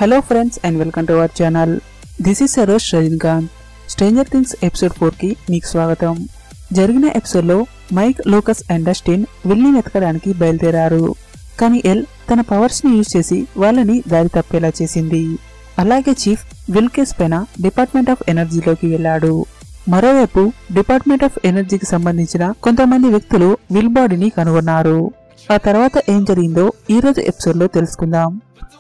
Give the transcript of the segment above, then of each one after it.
Hello friends and welcome to our channel. This is Sarosh Rajnikant. Stranger Things episode 4 కి మీకు స్వాగతం. జరిగిన episode లో మైక్, లూకస్ అండ్ డస్టిన్ విల్ని వెతకడానికి బయలుదేరారు. కానీ ఎల్ తన పవర్స్ ని యూజ్ చేసి వాళ్ళని దారి తప్పేలా చేసింది. అలాగే చీఫ్ విల్ కేస్ పైన డిపార్ట్మెంట్ ఆఫ్ ఎనర్జీలోకి వెళ్ళాడు. మరోవైపు డిపార్ట్మెంట్ ఆఫ్ ఎనర్జీకి సంబంధించిన కొంతమంది వ్యక్తులు విల్ బాడీని కనుగొన్నారు. ఆ తర్వాత ఏం జరిగిందో ఈ రోజు ఎపిసోడ్ లో తెలుసుకుందాం.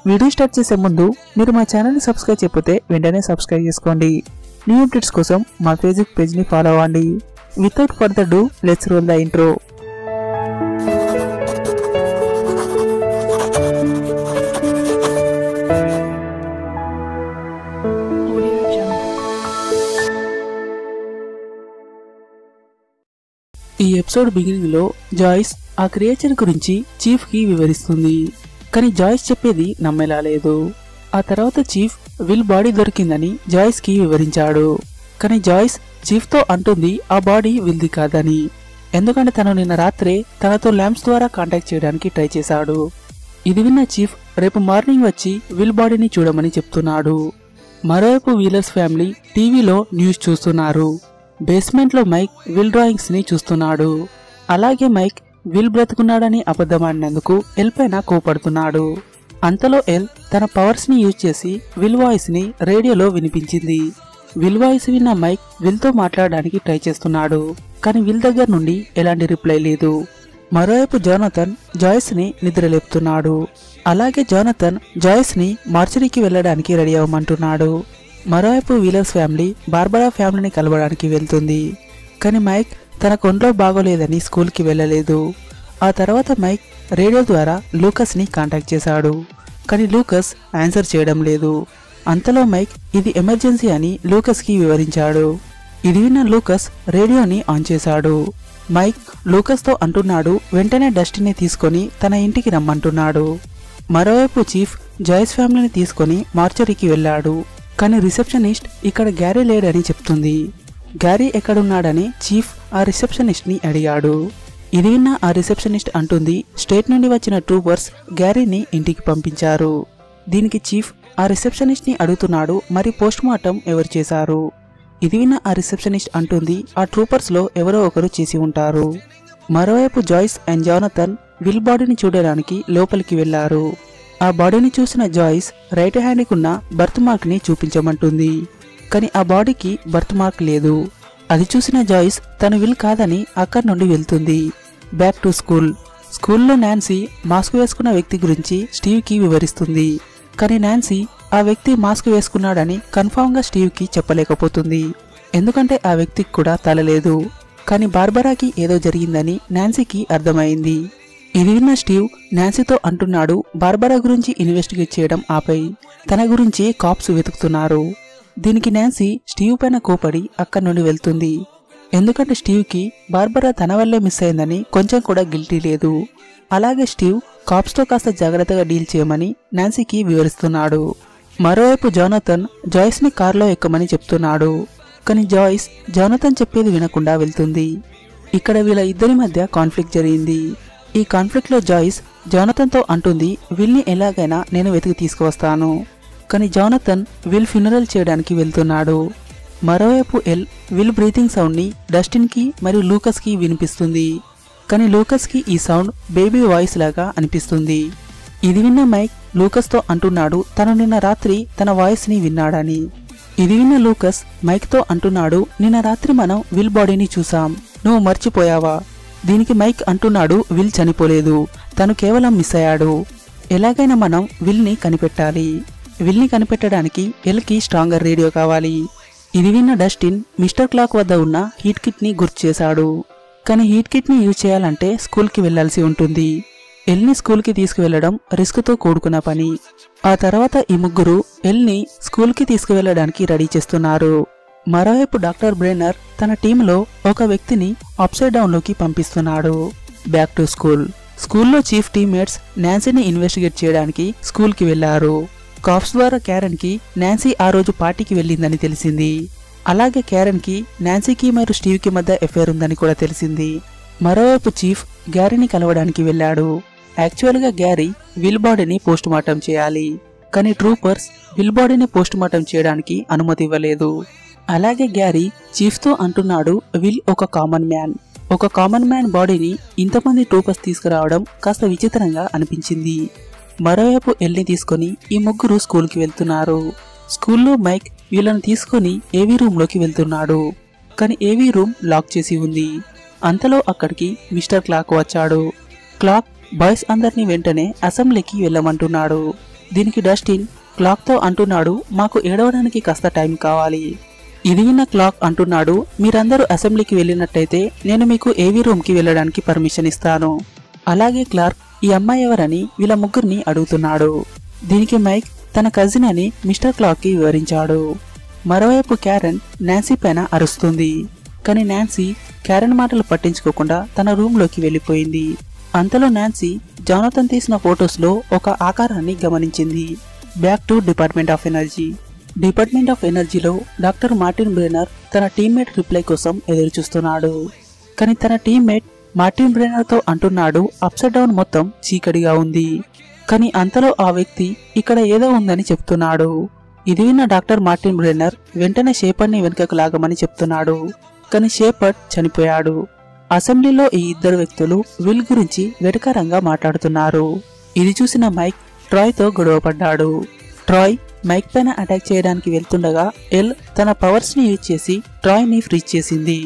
వీడియో స్టార్ట్ చేసే ముందు మీరు మా ఛానల్ ని సబ్స్క్రైబ్ చేయకపోతే వెంటనే సబ్స్క్రైబ్ చేసుకోండి. న్యూ అప్డేట్స్ కోసం మా ఫేస్బుక్ పేజ్ ని ఫాలో అవ్వండి. Without further do let's roll the intro. ఈ ఎపిసోడ్ బిగినింగ్ లో జాయిస్ ఆ క్రియేచర్ గురించి చీఫ్ కి వివరిస్తుంది. కానీ జాయిస్ చెప్పేది నమ్మేలా లేదు. ఆ తర్వాత చీఫ్ విల్ బాడీ దొరికిందని జాయిస్ కి వివరించాడు. కానీ జాయిస్ చీఫ్ తో అంటుంది ఆ బాడీ విల్ది కాదని. ఎందుకంటే తను నిన్న రాత్రే తనతో ల్యాంప్స్ ద్వారా కాంటాక్ట్ చేయడానికి ట్రై చేశాడు. ఇది విన్న చీఫ్ రేపు మార్నింగ్ వచ్చి విల్ బాడీని చూడమని చెప్తున్నాడు. మరోవైపు వీలర్స్ ఫ్యామిలీ టీవీలో న్యూస్ చూస్తున్నారు. బేస్మెంట్ లో మైక్ విల్ డ్రాయింగ్స్ ని చూస్తున్నాడు. అలాగే మైక్ విల్ బ్రతుకున్నాడని అబద్ధమాడినందుకు ఎల్ పైన కోపడుతున్నాడు. అంతలో ఎల్ తన పవర్స్ ని యూజ్ చేసి విల్ వాయిస్ ని రేడియోలో వినిపించింది. విల్ వాయిస్ విన్న మైక్ విల్ తో మాట్లాడడానికి ట్రై చేస్తున్నాడు. కానీ విల్ దగ్గర నుండి ఎలాంటి రిప్లై లేదు. మరోవైపు జోనథన్ జాయిస్ ని నిద్రలేపుతున్నాడు. అలాగే జోనథన్ జాయిస్ ని మార్చరీకి వెళ్లడానికి రెడీ అవ్వమంటున్నాడు. మరోవైపు వీలర్స్ ఫ్యామిలీ బార్బరా ఫ్యామిలీని కలవడానికి వెళ్తుంది. కానీ మైక్ తన ఒంట్లో బాగోలేదని స్కూల్ కి వెళ్లలేదు. ఆ తర్వాత మైక్ రేడియో ద్వారా లూకస్ ని కాంటాక్ట్ చేశాడు. కానీ లూకస్ ఆన్సర్ చేయడం లేదు. అంతలో మైక్ ఇది ఎమర్జెన్సీ అని లూకస్ కి వివరించాడు. ఇది విన్న లూకస్ రేడియోని ఆన్ చేశాడు. మైక్ లూకస్ తో అంటున్నాడు వెంటనే డస్టిన్ ని తీసుకొని తన ఇంటికి రమ్మంటున్నాడు. మరోవైపు చీఫ్ జాయిస్ ఫ్యామిలీని తీసుకొని మార్చరీకి వెళ్లాడు. కానీ రిసెప్షనిస్ట్ ఇక్కడ గ్యారీ లేడని చెప్తుంది. గ్యారీ ఎక్కడున్నాడని చీఫ్ ఆ రిసెప్షనిస్ట్ ని అడిగాడు. ఇది విన్న ఆ రిసెప్షనిస్ట్ అంటుంది స్టేట్ నుండి వచ్చిన ట్రూపర్స్ గ్యారీని ఇంటికి పంపించారు. దీనికి చీఫ్ ఆ రిసెప్షనిస్ట్ ని అడుగుతున్నాడు మరి పోస్ట్ మార్టం ఎవరు చేశారు. ఇది విన్న ఆ రిసెప్షనిస్ట్ అంటుంది ఆ ట్రూపర్స్ లో ఎవరో ఒకరు చేసి ఉంటారు. మరోవైపు జాయిస్ అండ్ జోనథన్ విల్ బాడీని చూడడానికి లోపలికి వెళ్లారు. ఆ బాడీని చూసిన జాయిస్ రైట్ హ్యాండ్ కున్న బర్త్ మార్క్ ని చూపించమంటుంది. కానీ ఆ బాడీకి బర్త్ మార్క్ లేదు. అది చూసిన జాయిస్ తను విల్ కాదని అక్కడి నుండి వెళ్తుంది. Back to school. స్కూల్లో నాన్సీ మాస్క్ వేసుకున్న వ్యక్తి గురించి స్టీవ్ కి వివరిస్తుంది. కానీ నాన్సీ ఆ వ్యక్తి మాస్క్ వేసుకున్నాడని కన్ఫామ్ గా స్టీవ్ కి చెప్పలేకపోతుంది. ఎందుకంటే ఆ వ్యక్తికి కూడా తల లేదు. కానీ బార్బరాకి ఏదో జరిగిందని నాన్సీకి అర్థమైంది. ఇది విన్న స్టీవ్ నాన్సీతో అంటున్నాడు బార్బరా గురించి ఇన్వెస్టిగేట్ చేయడం ఆపై తన గురించి కాప్స్ వెతుకుతున్నారు. దీనికి నాన్సీ స్టీవ్ పైన కోపడి అక్కడి నుండి వెళ్తుంది. ఎందుకంటే స్టీవ్ కి బార్బరా తన వల్లే మిస్ అయిందని కొంచెం కూడా గిల్టీ లేదు. అలాగే స్టీవ్ కాప్స్ తో కాస్త జాగ్రత్తగా డీల్ చేయమని నాన్సీకి వివరిస్తున్నాడు. మరోవైపు జోనథన్ జాయిస్ ని కార్లో ఎక్కమని చెప్తున్నాడు. కానీ జాయిస్ జోనథన్ చెప్పేది వినకుండా వెళ్తుంది. ఇక్కడ వీళ్ళ ఇద్దరి మధ్య కాన్ఫ్లిక్ట్ జరిగింది. ఈ కాన్ఫ్లిక్ట్ లో జాయిస్ జోనథన్ తో అంటుంది విల్ ని ఎలాగైనా నేను వెతికి తీసుకువస్తాను. కానీ జోనథన్ విల్ ఫ్యూనరల్ చేయడానికి వెళ్తున్నాడు. మరోవైపు ఎల్ విల్ బ్రీతింగ్ సౌండ్ ని డస్టిన్ కి మరియు లూకస్ కి వినిపిస్తుంది. కానీ లూకస్ కి ఈ సౌండ్ బేబీ వాయిస్ లాగా అనిపిస్తుంది. ఇది విన్న మైక్ లూకస్ తో అంటున్నాడు తను నిన్న రాత్రి తన వాయిస్ ని విన్నాడని. ఇది విన్న లూకస్ మైక్ తో అంటున్నాడు నిన్న రాత్రి మనం విల్ బాడీని చూసాం, నువ్వు మర్చిపోయావా. దీనికి మైక్ అంటున్నాడు విల్ చనిపోలేదు, తను కేవలం మిస్ అయ్యాడు. ఎలాగైనా మనం విల్ ని కనిపెట్టాలి. విల్ ని కనిపెట్టడానికి ఎల్ కి స్ట్రాంగర్ రేడియో కావాలి. ఇది విన్న డస్టిన్ మిస్టర్ క్లాక్ వద్ద ఉన్న హీట్ కిట్ ని గుర్తు చేశాడు. కానీ హీట్ కిట్ ని యూజ్ చేయాలంటే స్కూల్ కి వెళ్లాల్సి ఉంటుంది. ఎల్ ని స్కూల్ కి తీసుకువెళ్లడం రిస్క్ తో కూడుకున్న పని. ఆ తర్వాత ఈ ముగ్గురు ఎల్ ని స్కూల్ కి తీసుకువెళ్లడానికి రెడీ చేస్తున్నారు. మరోవైపు డాక్టర్ బ్రెన్నర్ తన టీంలో ఒక వ్యక్తిని అప్సైడ్ డౌన్ లోకి పంపిస్తున్నాడు. Back to school. స్కూల్లో చీఫ్ టీమ్మేట్స్ నాన్సీని ఇన్వెస్టిగేట్ చేయడానికి స్కూల్ కి వెళ్లారు. కాప్స్ ద్వారా క్యారెన్ కి నాన్సీ ఆ రోజు పార్టీకి వెళ్ళిందని తెలిసింది. అలాగే క్యారెన్ కి నాన్సీకి మరియు స్టీవ్ కి మధ్య ఎఫైర్ ఉందని కూడా తెలిసింది. మరోవైపు చీఫ్ గ్యారీని కలవడానికి వెళ్లాడు. యాక్చువల్ గా గ్యారీ విల్ బాడీని పోస్ట్ మార్టం చేయాలి. కానీ ట్రూపర్స్ విల్ బాడీని పోస్ట్ మార్టం చేయడానికి అనుమతి ఇవ్వలేదు. అలాగే గ్యారీ చీఫ్ తో అంటున్నాడు, విల్ ఒక కామన్ మ్యాన్ బాడీని ఇంతమంది ట్రూపర్స్ తీసుకురావడం కాస్త విచిత్రంగా అనిపించింది. మరోవైపు ఎల్ని తీసుకొని ఈ ముగ్గురు స్కూల్కి వెళ్తున్నారు. స్కూల్లో మైక్ వీళ్ళని తీసుకొని ఏవీ రూమ్ లోకి వెళ్తున్నాడు. కానీ ఏవీ రూమ్ లాక్ చేసి ఉంది. అంతలో అక్కడికి మిస్టర్ క్లాక్ వచ్చాడు. క్లాక్ బాయ్స్ అందరినీ వెంటనే అసెంబ్లీకి వెళ్ళమంటున్నాడు. దీనికి డస్టిన్ క్లాక్ తో అంటున్నాడు, మాకు ఏడవడానికి కాస్త టైం కావాలి. ఇది విన్న క్లాక్ అంటున్నాడు, మీరందరూ అసెంబ్లీకి వెళ్ళినట్టయితే నేను మీకు ఏవీ రూమ్ కి వెళ్ళడానికి పర్మిషన్ ఇస్తాను. అలాగే క్లార్క్ ఈ అమ్మాయి ఎవరని వీళ్ళ ముగ్గురిని అడుగుతున్నాడు. దీనికి మైక్ తన కజిన్ అని మిస్టర్ క్లాక్ కి వివరించాడు. మరోవైపు క్యారెన్ నాన్సీ పైన అరుస్తుంది. కానీ నాన్సీ క్యారెన్ మాటలు పట్టించుకోకుండా తన రూమ్ లోకి వెళ్లిపోయింది. అంతలో నాన్సీ జానథన్ తీసిన ఫొటోస్ లో ఒక ఆకారాన్ని గమనించింది. బ్యాక్ టు డిపార్ట్మెంట్ ఆఫ్ ఎనర్జీలో డాక్టర్ మార్టిన్ బ్రెనర్ తన టీమ్మేట్ రిప్లై కోసం ఎదురుచూస్తున్నాడు. కానీ తన టీమ్మేట్ మార్టిన్ బ్రెనర్ తో అంటున్నాడు, అప్సైడ్ డౌన్ మొత్తం చీకటిగా ఉంది. కానీ అంతలో ఆ వ్యక్తి ఇక్కడ ఏదో ఉందని చెప్తున్నాడు. ఇది విన్న డాక్టర్ మార్టిన్ బ్రెనర్ వెంటనే షేపర్డ్ని వెనుకకు లాగమని చెప్తున్నాడు. కానీ షేపర్డ్ చనిపోయాడు. అసెంబ్లీలో ఈ ఇద్దరు వ్యక్తులు విల్ గురించి వెటకారంగా మాట్లాడుతున్నారు. ఇది చూసిన మైక్ ట్రాయ్ తో గొడవపడ్డాడు. ట్రాయ్ మైక్ పైన అటాక్ చేయడానికి వెళ్తుండగా ఎల్ తన పవర్స్ ని యూజ్ చేసి ట్రాయ్ ని ఫ్రీజ్ చేసింది.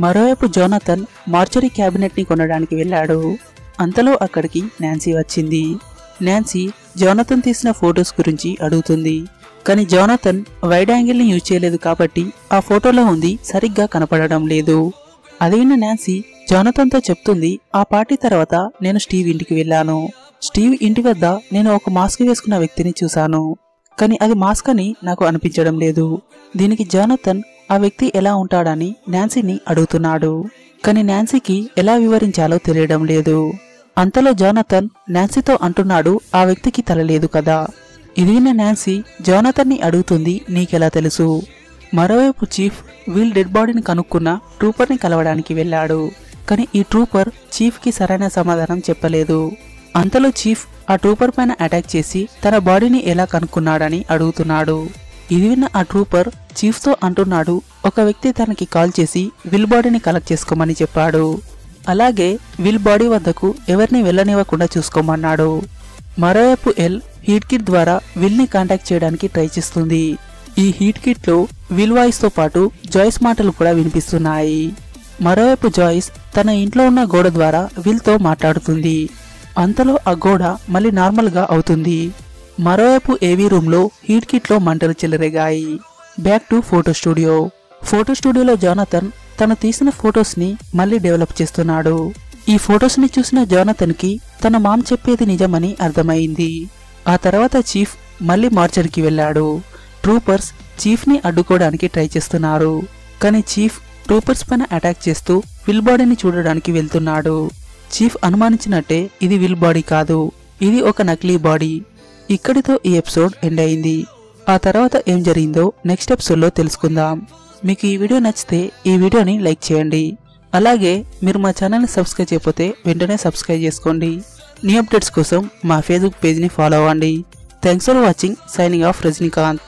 మరోవైపు జోనథన్ మార్చరీ క్యాబినెట్ ని కొనడానికి వెళ్ళాడు. అంతలో అక్కడికి నాన్సీ వచ్చింది. నాన్సీ జోనథన్ తీసిన ఫొటోస్ గురించి అడుగుతుంది. కానీ జోనథన్ వైడ్ యాంగిల్ ని యూజ్ చేయలేదు కాబట్టి ఆ ఫోటోలో ఉంది సరిగ్గా కనపడడం లేదు. అది విన్న నాన్సీ జోనథన్ తో చెప్తుంది, ఆ పార్టీ తర్వాత నేను స్టీవ్ ఇంటికి వెళ్ళాను. స్టీవ్ ఇంటి వద్ద నేను ఒక మాస్క్ వేసుకున్న వ్యక్తిని చూశాను. కానీ అది మాస్క్ అని నాకు అనిపించడం లేదు. దీనికి జోనథన్ ఆ వ్యక్తి ఎలా ఉంటాడని నాన్సీని అడుగుతున్నాడు. కానీ నాన్సీకి ఎలా వివరించాలో తెలియడం లేదు. అంతలో జోనథన్ నాన్సీతో అంటున్నాడు, ఆ వ్యక్తికి తల లేదు కదా. ఇది విన్న నాన్సీ జోనథన్ ని అడుగుతుంది, నీకెలా తెలుసు? మరోవైపు చీఫ్ విల్ డెడ్ బాడీని కనుక్కున్న ట్రూపర్ ని కలవడానికి వెళ్ళాడు. కానీ ఈ ట్రూపర్ చీఫ్ కి సరైన సమాధానం చెప్పలేదు. అంతలో చీఫ్ ఆ ట్రూపర్ పైన అటాక్ చేసి తన బాడీని ఎలా కనుక్కున్నాడని అడుగుతున్నాడు. ఇది విన్న ఆ ట్రూపర్ చీఫ్ తో అంటున్నాడు, ఒక వ్యక్తి తనకి కాల్ చేసి విల్ బాడీని కలెక్ట్ చేసుకోమని చెప్పాడు. అలాగే విల్ బాడీ వద్దకు ఎవరిని వెళ్ళనివ్వకుండా చూసుకోమన్నాడు. మరోవైపు ఎల్ హీట్ కిట్ ద్వారా విల్ ని కాంటాక్ట్ చేయడానికి ట్రై చేస్తుంది. ఈ హీట్ కిట్ లో విల్ వాయిస్ తో పాటు జాయిస్ మాటలు కూడా వినిపిస్తున్నాయి. మరోవైపు జాయిస్ తన ఇంట్లో ఉన్న గోడ ద్వారా విల్ తో మాట్లాడుతుంది. అంతలో ఆ గోడ మళ్ళీ నార్మల్ గా అవుతుంది. మరోవైపు ఏవీ రూమ్ లో హీట్ కిట్ లో మంటలు చెలరేగాయి. బ్యాక్ టు ఫోటో స్టూడియోలో జోనథన్ తను తీసిన ఫొటోస్ ని మళ్ళీ డెవలప్ చేస్తున్నాడు. ఈ ఫొటోస్ ని చూసిన జోనథన్ కి తన మామ్ చెప్పేది నిజమని అర్థమైంది. ఆ తర్వాత చీఫ్ మళ్ళీ మార్చరీకి వెళ్ళాడు. ట్రూపర్స్ చీఫ్ ని అడ్డుకోవడానికి ట్రై చేస్తున్నారు. కానీ చీఫ్ ట్రూపర్స్ పైన అటాక్ చేస్తూ విల్ బాడీని చూడడానికి వెళ్తున్నాడు. చీఫ్ అనుమానించినట్టే ఇది విల్ బాడీ కాదు, ఇది ఒక నకిలీ బాడీ. ఇక్కడితో ఈ ఎపిసోడ్ ఎండ్ అయింది. ఆ తర్వాత ఏం జరిగిందో నెక్స్ట్ ఎపిసోడ్ లో తెలుసుకుందాం. మీకు ఈ వీడియో నచ్చితే ఈ వీడియోని లైక్ చేయండి. అలాగే మీరు మా ఛానల్ని సబ్స్క్రైబ్ చేయకపోతే వెంటనే సబ్స్క్రైబ్ చేసుకోండి. న్యూ అప్డేట్స్ కోసం మా ఫేస్బుక్ పేజ్ని ఫాలో అవ్వండి. Thanks for watching. Signing off Rajinikanth.